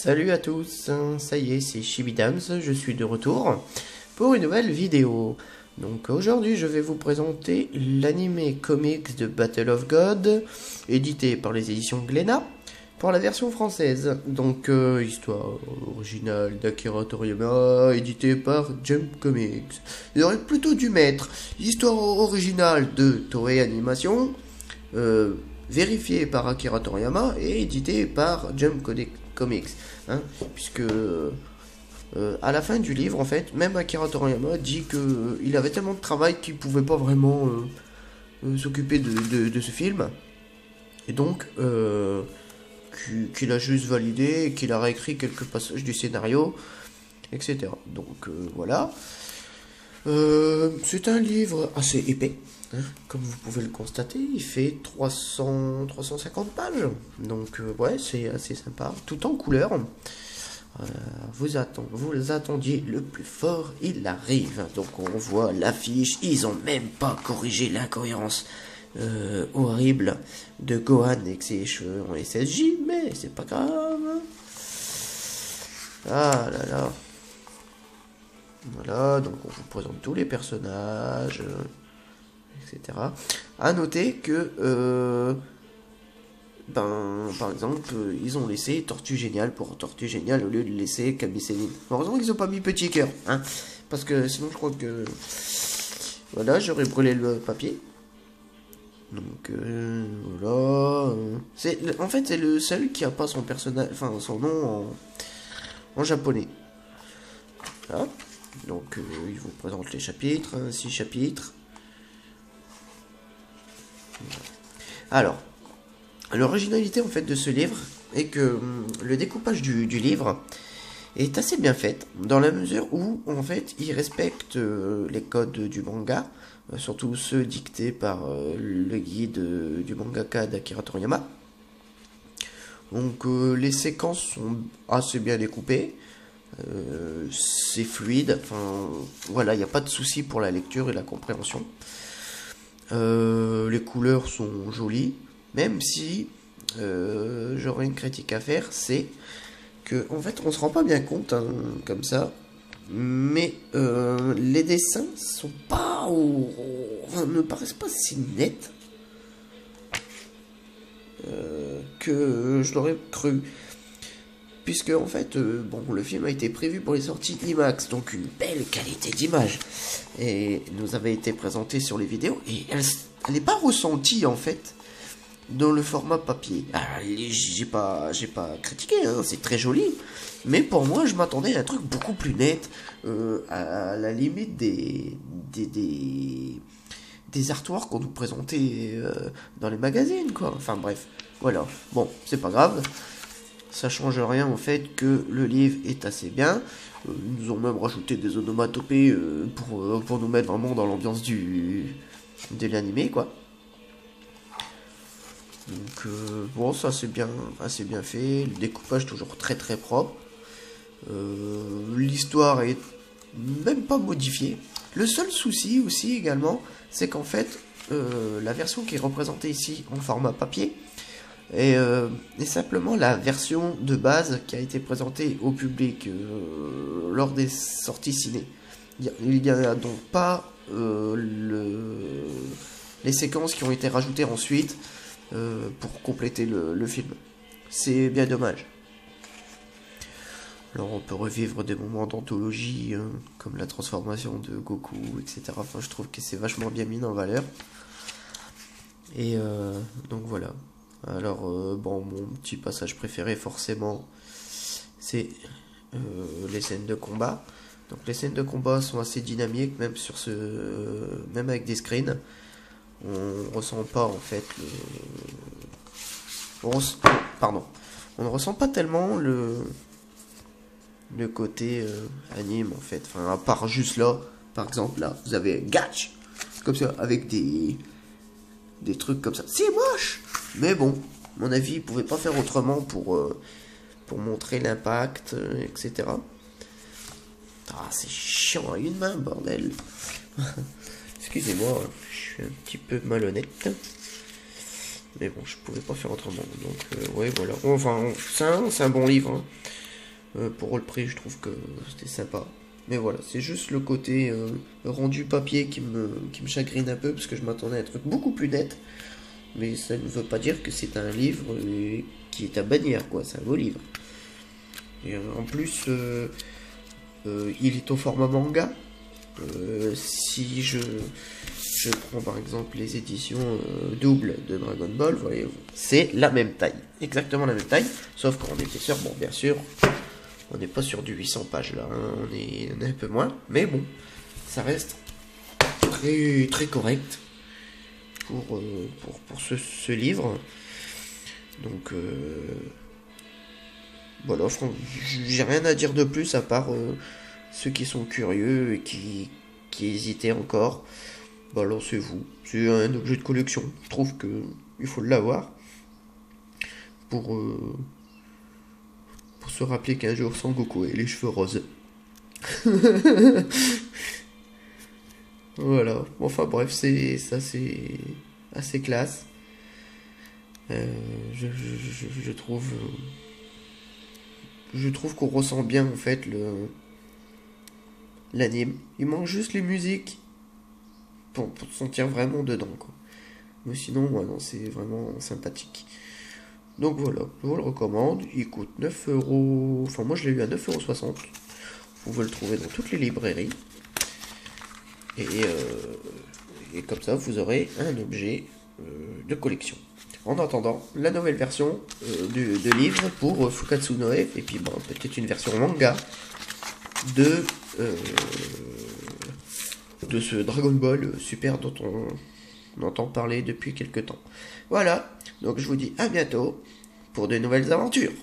Salut à tous, ça y est, c'est Chibidams, je suis de retour pour une nouvelle vidéo. Donc aujourd'hui je vais vous présenter l'anime comics de Battle of God, édité par les éditions Glénat, pour la version française. Donc histoire originale d'Akira Toriyama, édité par Jump Comics. Il aurait plutôt dû mettre histoire originale de Toei Animation, vérifié par Akira Toriyama et édité par Jump Comics, hein, puisque à la fin du livre, en fait, même Akira Toriyama dit que il avait tellement de travail qu'il pouvait pas vraiment s'occuper de ce film, et donc qu'il a juste validé, qu'il a réécrit quelques passages du scénario, etc. Donc voilà. C'est un livre assez épais, hein, comme vous pouvez le constater. Il fait 350 pages, donc ouais, c'est assez sympa, tout en couleur. Vous attendiez le plus fort, il arrive. Donc on voit l'affiche, ils ont même pas corrigé l'incohérence horrible de Gohan avec ses cheveux en SSJ, mais c'est pas grave. Ah là là. Voilà, donc on vous présente tous les personnages, etc. À noter que, par exemple, ils ont laissé Tortue Géniale pour Tortue Géniale au lieu de laisser Camille Céline. Heureusement qu'ils n'ont pas mis Petit Cœur, hein, parce que sinon je crois que, voilà, j'aurais brûlé le papier. Donc voilà, en fait c'est le seul qui a pas son personnage, enfin son nom en japonais. Voilà. Donc il vous présente les chapitres, 6 chapitres. Alors, l'originalité en fait de ce livre est que le découpage du livre est assez bien fait, dans la mesure où en fait il respecte les codes du manga, surtout ceux dictés par le guide du mangaka d'Akira Toriyama. Donc les séquences sont assez bien découpées. C'est fluide, enfin voilà, il n'y a pas de souci pour la lecture et la compréhension. Les couleurs sont jolies, même si j'aurais une critique à faire, c'est que en fait on se rend pas bien compte, hein, comme ça, mais les dessins sont pas enfin, ne paraissent pas si nets que je l'aurais cru. Puisque en fait, bon, le film a été prévu pour les sorties IMAX, donc une belle qualité d'image, et nous avait été présenté sur les vidéos, et elle n'est pas ressentie en fait dans le format papier. Alors, j'ai pas critiqué, hein, c'est très joli, mais pour moi, je m'attendais à un truc beaucoup plus net, à la limite des artworks qu'on nous présentait dans les magazines, quoi. Enfin bref, voilà. Bon, c'est pas grave. Ça change rien au fait que le livre est assez bien. Ils nous ont même rajouté des onomatopées pour nous mettre vraiment dans l'ambiance de l'animé, quoi. Donc bon, ça c'est assez bien fait. Le découpage toujours très très propre. L'histoire est même pas modifiée. Le seul souci aussi également, c'est qu'en fait la version qui est représentée ici en format papier et simplement la version de base qui a été présentée au public lors des sorties ciné. Il n'y a donc pas les séquences qui ont été rajoutées ensuite pour compléter le film. C'est bien dommage. Alors on peut revivre des moments d'anthologie, hein, comme la transformation de Goku, etc. Enfin, je trouve que c'est vachement bien mis en valeur. Et donc voilà. Alors, bon, mon petit passage préféré, forcément, c'est les scènes de combat. Donc, les scènes de combat sont assez dynamiques, même même avec des screens. On ressent pas, en fait, pardon. On ne ressent pas tellement le côté anime, en fait. Enfin, à part juste là, par exemple, là, vous avez Gatch, comme ça, avec des trucs comme ça. C'est moche! Mais bon, à mon avis, ils pouvaient pas faire autrement pour montrer l'impact, etc. Ah, c'est chiant à une main, bordel. Excusez-moi, je suis un petit peu malhonnête. Mais bon, je pouvais pas faire autrement. Donc, ouais, voilà. Enfin, c'est un bon livre, hein. Pour le prix, je trouve que c'était sympa. Mais voilà, c'est juste le côté rendu papier qui me chagrine un peu, parce que je m'attendais à un truc beaucoup plus net. Mais ça ne veut pas dire que c'est un livre qui est à bannir, quoi. C'est un beau livre. Et en plus, il est au format manga. Si je prends par exemple les éditions doubles de Dragon Ball, voyez-vous, c'est la même taille, exactement la même taille, sauf qu'en épaisseur, bon, bien sûr, on n'est pas sur du 800 pages là, hein, on est un peu moins, mais bon, ça reste très, très correct pour ce livre. Donc, voilà, j'ai rien à dire de plus à part ceux qui sont curieux et qui hésitaient encore. Bah, lancez-vous. C'est un objet de collection. Je trouve que il faut l'avoir pour se rappeler qu'un jour Son Goku et les cheveux roses. Voilà. Enfin bref, c'est assez classe. Je trouve qu'on ressent bien en fait l'anime. Il manque juste les musiques pour se sentir vraiment dedans, quoi. Mais sinon, ouais, non, c'est vraiment sympathique. Donc voilà, je vous le recommande. Il coûte 9 €. Enfin, moi je l'ai eu à 9,60 €. Vous pouvez le trouver dans toutes les librairies. Et comme ça, vous aurez un objet de collection. En attendant, la nouvelle version de livre pour Fukatsu no F. Et puis, bon, peut-être une version manga de ce Dragon Ball Super dont on entend parler depuis quelques temps. Voilà, donc je vous dis à bientôt pour de nouvelles aventures.